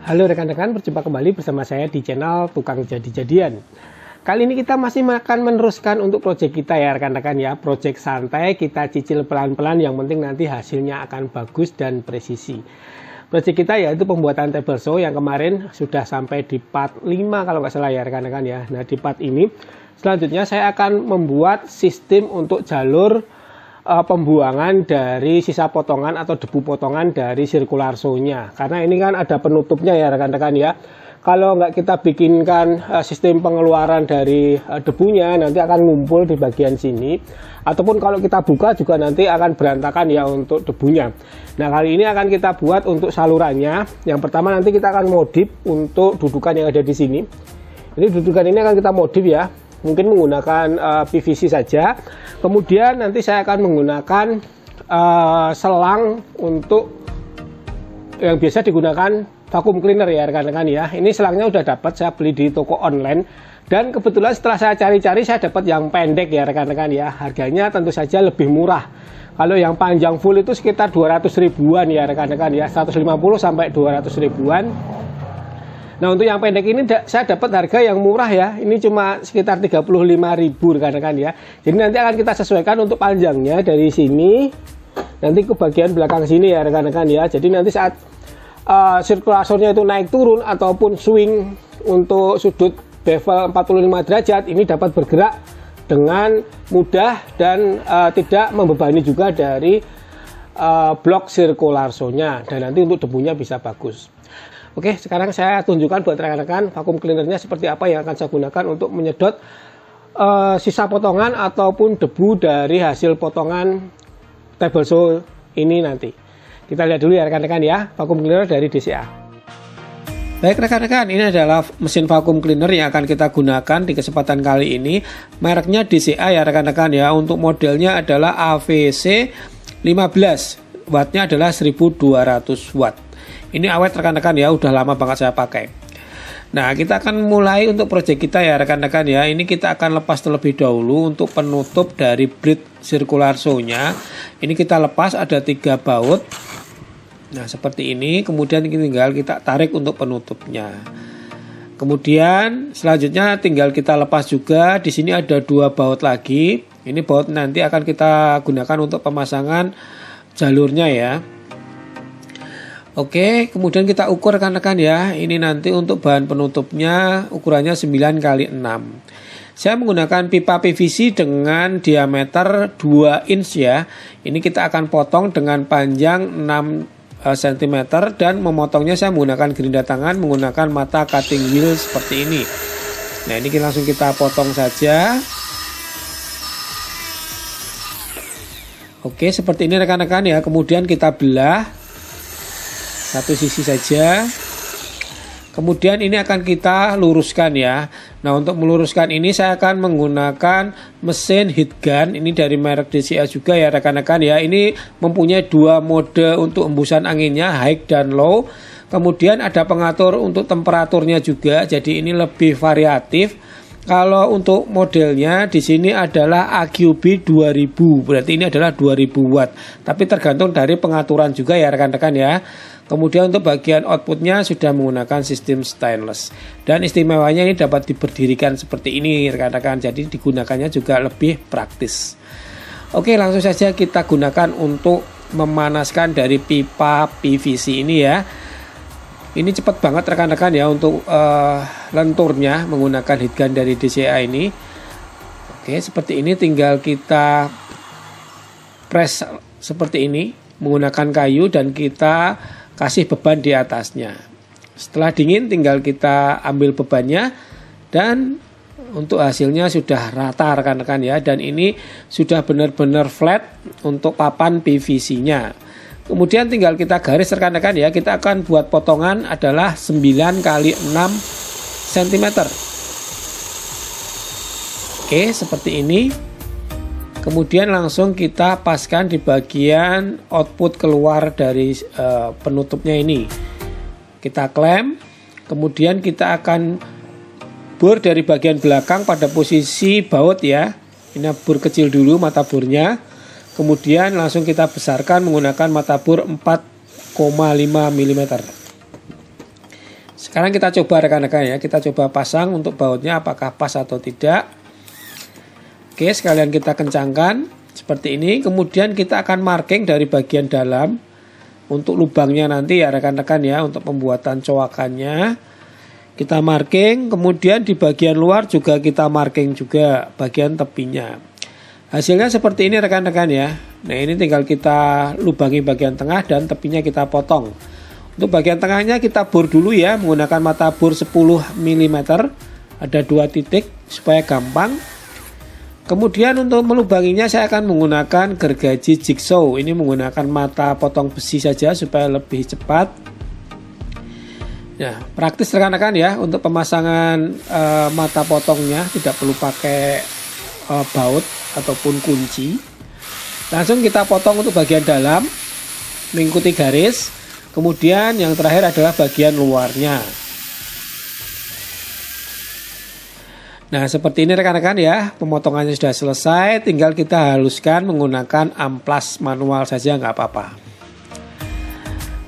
Halo rekan-rekan, berjumpa kembali bersama saya di channel Tukang Jadi-Jadian. Kali ini kita masih akan meneruskan untuk proyek kita ya rekan-rekan ya. Proyek santai, kita cicil pelan-pelan, yang penting nanti hasilnya akan bagus dan presisi. Proyek kita yaitu pembuatan table saw yang kemarin sudah sampai di part 5 kalau nggak salah ya rekan-rekan ya. Nah di part ini selanjutnya saya akan membuat sistem untuk jalur pembuangan dari sisa potongan atau debu potongan dari circular saw-nya, karena ini kan ada penutupnya ya rekan-rekan ya. Kalau nggak kita bikinkan sistem pengeluaran dari debunya, nanti akan ngumpul di bagian sini, ataupun kalau kita buka juga nanti akan berantakan ya untuk debunya. Nah kali ini akan kita buat untuk salurannya. Yang pertama nanti kita akan modif untuk dudukan yang ada di sini. Ini dudukan ini akan kita modif ya, mungkin menggunakan PVC saja. Kemudian nanti saya akan menggunakan selang untuk yang biasa digunakan vacuum cleaner ya rekan-rekan ya. Ini selangnya udah dapat, saya beli di toko online, dan kebetulan setelah saya cari-cari saya dapat yang pendek ya rekan-rekan ya. Harganya tentu saja lebih murah. Kalau yang panjang full itu sekitar 200 ribuan ya rekan-rekan ya, 150 sampai 200 ribuan. Nah untuk yang pendek ini saya dapat harga yang murah ya, ini cuma sekitar 35.000 rekan-rekan ya. Jadi nanti akan kita sesuaikan untuk panjangnya dari sini nanti ke bagian belakang sini ya rekan-rekan ya. Jadi nanti saat sirkulatornya itu naik turun ataupun swing untuk sudut bevel 45 derajat ini dapat bergerak dengan mudah dan tidak membebani juga dari blok sirkular saw-nya, dan nanti untuk debunya bisa bagus. Oke, sekarang saya tunjukkan buat rekan-rekan vacuum cleanernya seperti apa yang akan saya gunakan untuk menyedot sisa potongan ataupun debu dari hasil potongan table saw ini nanti. Kita lihat dulu ya rekan-rekan ya, vacuum cleaner dari DCA. Baik rekan-rekan, ini adalah mesin vacuum cleaner yang akan kita gunakan di kesempatan kali ini. Mereknya DCA ya rekan-rekan ya. Untuk modelnya adalah AVC 15, wattnya adalah 1200 watt. Ini awet rekan-rekan ya, udah lama banget saya pakai. Nah kita akan mulai untuk proyek kita ya rekan-rekan ya. Ini kita akan lepas terlebih dahulu untuk penutup dari blade circular saw-nya. Ini kita lepas, ada 3 baut. Nah seperti ini, kemudian tinggal kita tarik untuk penutupnya. Kemudian selanjutnya tinggal kita lepas juga. Di sini ada 2 baut lagi. Ini baut nanti akan kita gunakan untuk pemasangan jalurnya ya. Oke, kemudian kita ukur rekan-rekan ya. Ini nanti untuk bahan penutupnya ukurannya 9x6. Saya menggunakan pipa PVC dengan diameter 2 inch ya. Ini kita akan potong dengan panjang 6 cm, dan memotongnya saya menggunakan gerinda tangan, menggunakan mata cutting wheel seperti ini. Nah ini langsung kita potong saja. Oke, seperti ini rekan-rekan ya. Kemudian kita belah satu sisi saja. Kemudian ini akan kita luruskan ya. Nah untuk meluruskan ini saya akan menggunakan mesin heat gun. Ini dari merek DCA juga ya rekan-rekan ya. Ini mempunyai 2 mode untuk embusan anginnya, high dan low. Kemudian ada pengatur untuk temperaturnya juga. Jadi ini lebih variatif. Kalau untuk modelnya di sini adalah AQB 2000, berarti ini adalah 2000 watt. Tapi tergantung dari pengaturan juga ya rekan-rekan ya. Kemudian untuk bagian outputnya sudah menggunakan sistem stainless. Dan istimewanya ini dapat diberdirikan seperti ini rekan-rekan. Jadi digunakannya juga lebih praktis. Oke, langsung saja kita gunakan untuk memanaskan dari pipa PVC ini ya. Ini cepat banget rekan-rekan ya untuk lenturnya menggunakan heat gun dari DCA ini. Oke, seperti ini tinggal kita press seperti ini menggunakan kayu, dan kita kasih beban di atasnya. Setelah dingin tinggal kita ambil bebannya, dan untuk hasilnya sudah rata rekan-rekan ya. Dan ini sudah benar-benar flat untuk papan PVC-nya. Kemudian tinggal kita garis rekan-rekan ya. Kita akan buat potongan adalah 9x6 cm. Oke, seperti ini. Kemudian langsung kita paskan di bagian output keluar dari penutupnya ini. Kita klem. Kemudian kita akan bor dari bagian belakang pada posisi baut ya. Ini bor kecil dulu mata bornya. Kemudian langsung kita besarkan menggunakan mata bor 4,5 mm. Sekarang kita coba rekan-rekan ya, kita coba pasang untuk bautnya apakah pas atau tidak. Oke, sekalian kita kencangkan seperti ini. Kemudian kita akan marking dari bagian dalam untuk lubangnya nanti ya rekan-rekan ya, untuk pembuatan coakannya. Kita marking, kemudian di bagian luar juga kita marking juga bagian tepinya. Hasilnya seperti ini rekan-rekan ya. Nah, ini tinggal kita lubangi bagian tengah dan tepinya kita potong. Untuk bagian tengahnya kita bor dulu ya, menggunakan mata bor 10 mm. Ada 2 titik supaya gampang. Kemudian untuk melubanginya saya akan menggunakan gergaji jigsaw. Ini menggunakan mata potong besi saja supaya lebih cepat. Nah, praktis rekan-rekan ya, untuk pemasangan mata potongnya tidak perlu pakai baut ataupun kunci. Langsung kita potong untuk bagian dalam, mengikuti garis. Kemudian yang terakhir adalah bagian luarnya. Nah, seperti ini rekan-rekan ya, pemotongannya sudah selesai. Tinggal kita haluskan menggunakan amplas manual saja, nggak apa-apa.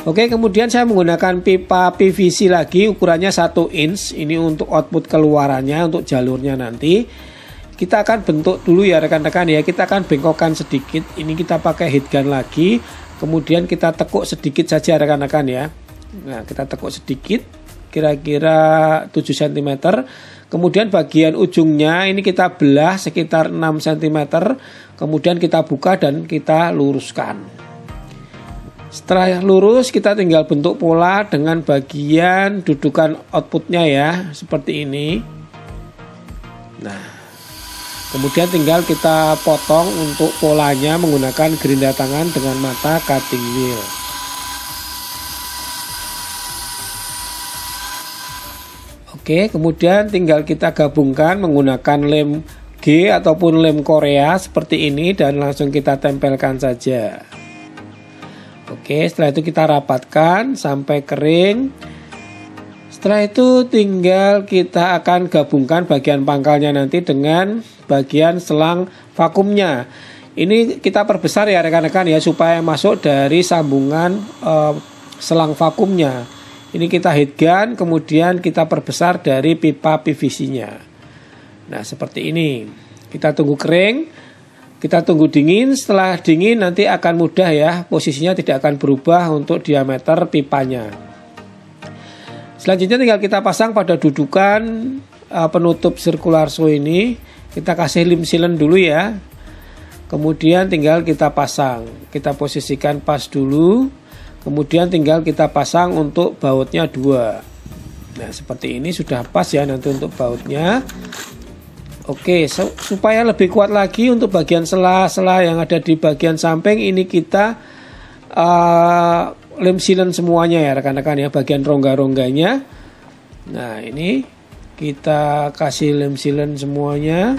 Oke, kemudian saya menggunakan pipa PVC lagi, ukurannya 1 inch. Ini untuk output keluarannya, untuk jalurnya nanti. Kita akan bentuk dulu ya rekan-rekan ya, kita akan bengkokkan sedikit. Ini kita pakai heat gun lagi. Kemudian kita tekuk sedikit saja rekan-rekan ya. Nah, kita tekuk sedikit, kira-kira 7 cm. Kemudian bagian ujungnya ini kita belah sekitar 6 cm. Kemudian kita buka dan kita luruskan. Setelah lurus kita tinggal bentuk pola dengan bagian dudukan outputnya ya, seperti ini. Nah, kemudian tinggal kita potong untuk polanya menggunakan gerinda tangan dengan mata cutting wheel. Oke, kemudian tinggal kita gabungkan menggunakan lem G ataupun lem Korea seperti ini dan langsung kita tempelkan saja. Oke, setelah itu kita rapatkan sampai kering. Setelah itu tinggal kita akan gabungkan bagian pangkalnya nanti dengan bagian selang vakumnya. Ini kita perbesar ya rekan-rekan ya, supaya masuk dari sambungan selang vakumnya. Ini kita heat gun, kemudian kita perbesar dari pipa PVC-nya. Nah, seperti ini. Kita tunggu kering, kita tunggu dingin. Setelah dingin nanti akan mudah ya, posisinya tidak akan berubah untuk diameter pipanya. Selanjutnya tinggal kita pasang pada dudukan penutup circular saw ini. Kita kasih lem sealant dulu ya. Kemudian tinggal kita pasang. Kita posisikan pas dulu. Kemudian tinggal kita pasang untuk bautnya 2. Nah, seperti ini sudah pas ya nanti untuk bautnya. Oke, supaya lebih kuat lagi untuk bagian sela-sela yang ada di bagian samping ini kita lem sealant semuanya ya rekan-rekan ya, bagian rongga-rongganya. Nah, ini kita kasih lem sealant semuanya.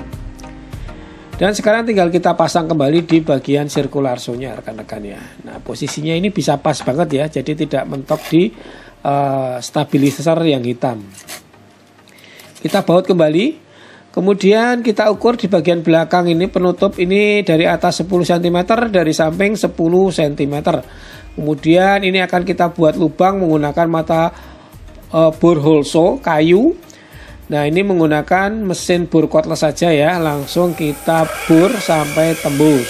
Dan sekarang tinggal kita pasang kembali di bagian circular saw-nya rekan-rekan ya. Nah, posisinya ini bisa pas banget ya, jadi tidak mentok di stabilizer yang hitam. Kita baut kembali. Kemudian kita ukur di bagian belakang ini penutup ini dari atas 10 cm, dari samping 10 cm. Kemudian ini akan kita buat lubang menggunakan mata bor hole saw kayu. Nah, ini menggunakan mesin bor cordless saja ya, langsung kita bor sampai tembus.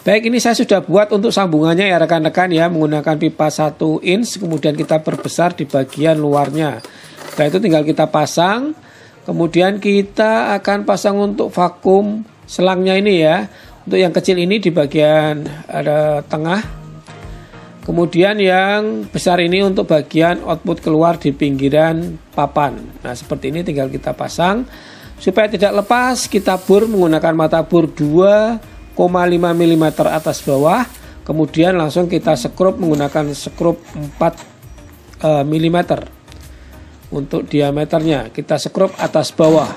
Baik, ini saya sudah buat untuk sambungannya ya rekan-rekan ya, menggunakan pipa 1 inch, kemudian kita perbesar di bagian luarnya. Setelah itu tinggal kita pasang, kemudian kita akan pasang untuk vakum selangnya ini ya. Untuk yang kecil ini di bagian ada tengah. Kemudian yang besar ini untuk bagian output keluar di pinggiran papan. Nah, seperti ini tinggal kita pasang. Supaya tidak lepas, kita bor menggunakan mata bor 2,5 mm atas bawah. Kemudian langsung kita skrup menggunakan skrup 4 mm. Untuk diameternya kita skrup atas bawah.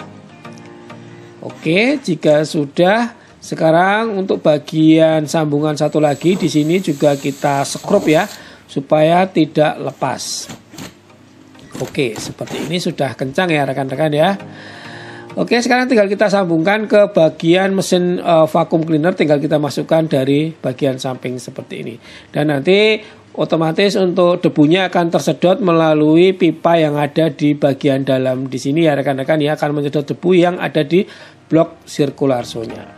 Oke, jika sudah, sekarang untuk bagian sambungan satu lagi di sini juga kita skrup ya, supaya tidak lepas. Oke, seperti ini sudah kencang ya rekan-rekan ya. Oke, sekarang tinggal kita sambungkan ke bagian mesin vacuum cleaner, tinggal kita masukkan dari bagian samping seperti ini. Dan nanti otomatis untuk debunya akan tersedot melalui pipa yang ada di bagian dalam di sini ya rekan-rekan ya, akan menyedot debu yang ada di blok sirkular show-nya.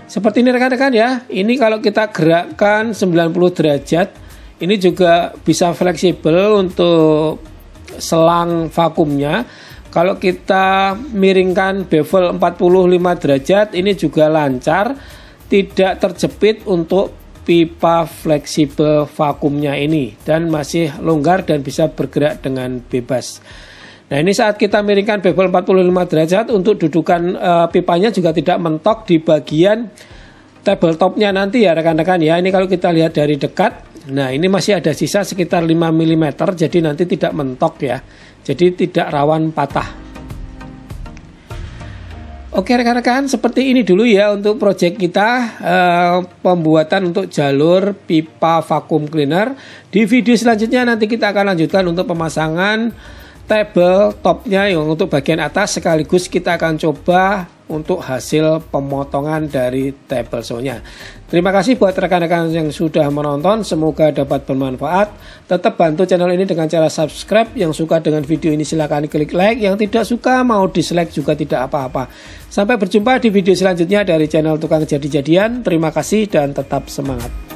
Seperti ini rekan-rekan ya. Ini kalau kita gerakkan 90 derajat, ini juga bisa fleksibel untuk selang vakumnya. Kalau kita miringkan bevel 45 derajat, ini juga lancar, tidak terjepit untuk pipa fleksibel vakumnya ini, dan masih longgar dan bisa bergerak dengan bebas. Nah, ini saat kita miringkan bevel 45 derajat, untuk dudukan pipanya juga tidak mentok di bagian tabletopnya nanti ya rekan-rekan ya. Ini kalau kita lihat dari dekat, nah ini masih ada sisa sekitar 5 mm, jadi nanti tidak mentok ya. Jadi tidak rawan patah. Oke rekan-rekan, seperti ini dulu ya untuk project kita pembuatan untuk jalur pipa vacuum cleaner. Di video selanjutnya nanti kita akan lanjutkan untuk pemasangan tabletopnya yang untuk bagian atas, sekaligus kita akan coba untuk hasil pemotongan dari table saw-nya. Terima kasih buat rekan-rekan yang sudah menonton, semoga dapat bermanfaat. Tetap bantu channel ini dengan cara subscribe. Yang suka dengan video ini silahkan klik like, yang tidak suka mau dislike juga tidak apa-apa. Sampai berjumpa di video selanjutnya dari channel Tukang Jadi-Jadian. Terima kasih dan tetap semangat.